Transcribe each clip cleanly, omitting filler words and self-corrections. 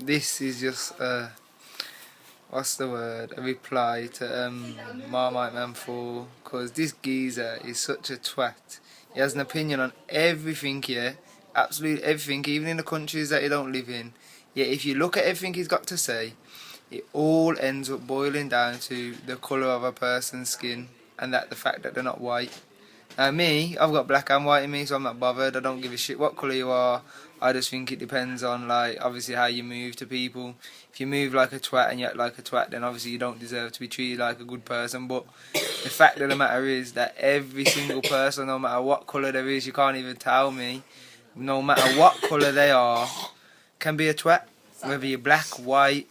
this is just what's the word? A reply to marmaiteman4s, because this geezer is such a twat. He has an opinion on everything here, absolutely everything, even in the countries that he don't live in. Yet if you look at everything he's got to say, it all ends up boiling down to the colour of a person's skin, and that the fact that they're not white. Me, I've got black and white in me, so I'm not bothered. I don't give a shit what colour you are. I just think it depends on, like, obviously how you move to people. If you move like a twat and you act like a twat, then obviously you don't deserve to be treated like a good person. But the fact of the matter is that every single person, no matter what colour there is, you can't even tell me, no matter what colour they are, can be a twat. Whether you're black, white,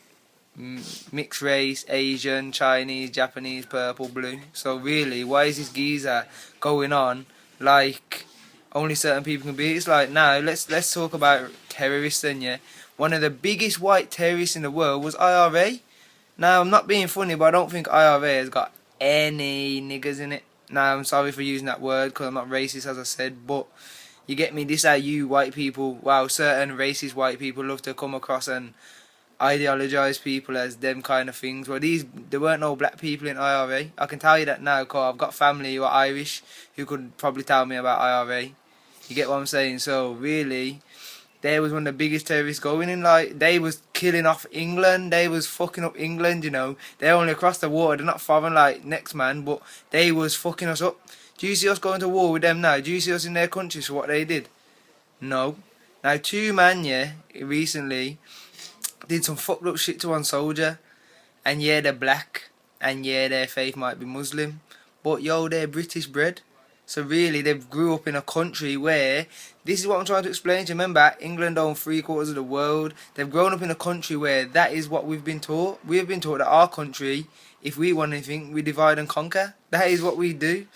mixed race, Asian, Chinese, Japanese, purple, blue. So really, why is this geezer going on like only certain people can be? It's like, now let's talk about terrorists then, yeah. One of the biggest white terrorists in the world was IRA. Now, I'm not being funny, but I don't think IRA has got any niggers in it. Now, I'm sorry for using that word because I'm not racist, as I said, but you get me? This how you white people, wow, certain racist white people love to come across and ideologize people as them kind of things. Well, there weren't no black people in IRA. I can tell you that now because I've got family who are Irish who could probably tell me about IRA. You get what I'm saying? So really, they was one of the biggest terrorists going in. Like, they was killing off England. They was fucking up England, you know. They're only across the water. They're not foreign like next man, but they was fucking us up. Do you see us going to war with them now? Do you see us in their countries for what they did? No. Now, two man, yeah, recently did some fucked up shit to one soldier, and yeah, they're black, and yeah, their faith might be Muslim, but yo, they're British bred. So really, they grew up in a country where, this is what I'm trying to explain to you. Remember, England owned 3/4 of the world. They've grown up in a country where that is what we've been taught. We've been taught that our country, if we want anything, we divide and conquer. That is what we do.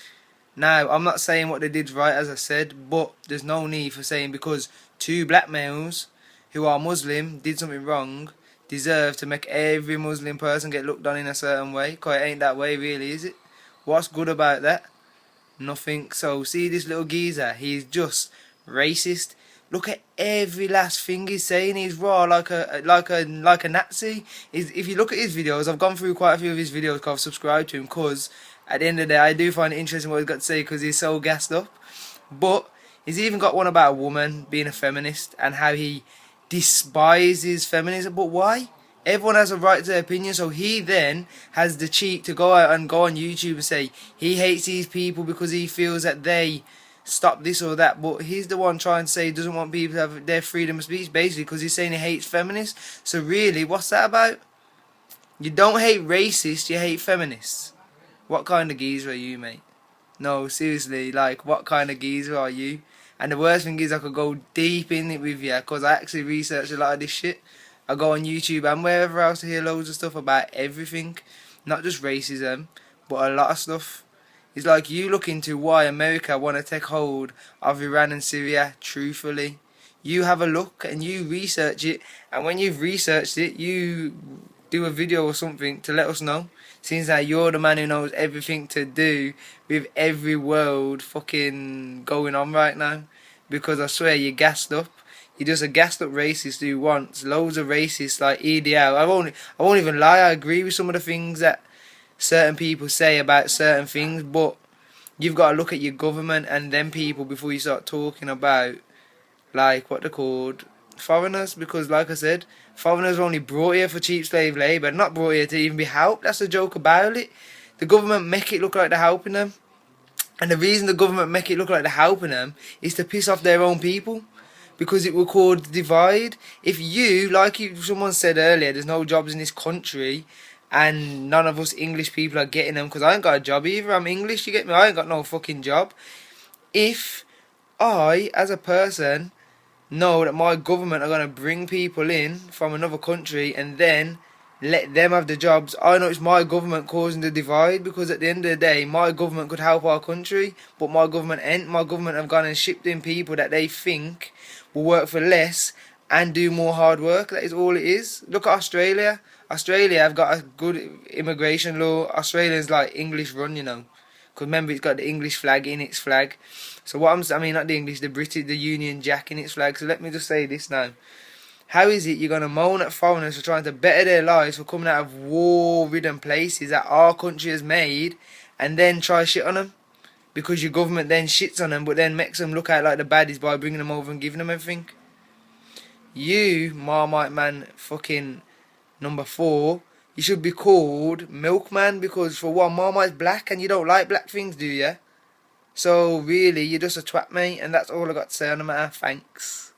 Now, I'm not saying what they did's right, as I said, but there's no need for saying because two black males who are Muslim did something wrong deserve to make every Muslim person get looked on in a certain way. Because it ain't that way, really, is it? What's good about that? Nothing. So see this little geezer, he's just racist. Look at every last thing he's saying. He's raw like a Nazi. If you look at his videos, I've gone through quite a few of his videos because I've subscribed to him, because at the end of the day I do find it interesting what he's got to say because he's so gassed up. But he's even got one about a woman being a feminist and how he despises feminism. But why? Everyone has a right to their opinion, so he then has the cheek to go out and go on YouTube and say he hates these people because he feels that they stop this or that. But he's the one trying to say he doesn't want people to have their freedom of speech, basically, because he's saying he hates feminists. So really, what's that about? You don't hate racists, you hate feminists. What kind of geezer are you, mate? No, seriously, like, what kind of geezer are you? And the worst thing is I could go deep in it with you because I actually researched a lot of this shit. I go on YouTube and wherever else to hear loads of stuff about everything. Not just racism, but a lot of stuff. It's like you look into why America want to take hold of Iran and Syria, truthfully. You have a look and you research it, and when you've researched it, you do a video or something to let us know. Seems like you're the man who knows everything to do with every world fucking going on right now. Because I swear you're gassed up. You're just a gassed up racist who wants loads of racists like EDL. I won't even lie, I agree with some of the things that certain people say about certain things, but you've got to look at your government and them people before you start talking about, like, what they're called, foreigners. Because like I said, foreigners are only brought here for cheap slave labour, not brought here to even be helped. That's the joke about it. The government make it look like they're helping them. And the reason the government make it look like they're helping them is to piss off their own people. Because it will cause divide. If you, like someone said earlier, there's no jobs in this country and none of us English people are getting them, because I ain't got a job either, I'm English, you get me? I ain't got no fucking job. If I, as a person, know that my government are going to bring people in from another country and then let them have the jobs, I know it's my government causing the divide, because at the end of the day, my government could help our country, but my government ain't. My government have gone and shipped in people that they think will work for less and do more hard work. That is all it is. Look at Australia. Australia have got a good immigration law. Australia's like English run, you know. Because remember, it's got the English flag in its flag. So what I mean, not the English, the British, the Union Jack in its flag. So let me just say this now. How is it you're going to moan at foreigners for trying to better their lives for coming out of war-ridden places that our country has made, and then try shit on them? Because your government then shits on them, but then makes them look out like the baddies by bringing them over and giving them everything. You, Marmite Man fucking number 4, you should be called Milkman, because for one, Marmite's black and you don't like black things, do you? So really, you're just a twat, mate, and that's all I got to say on the matter. Thanks.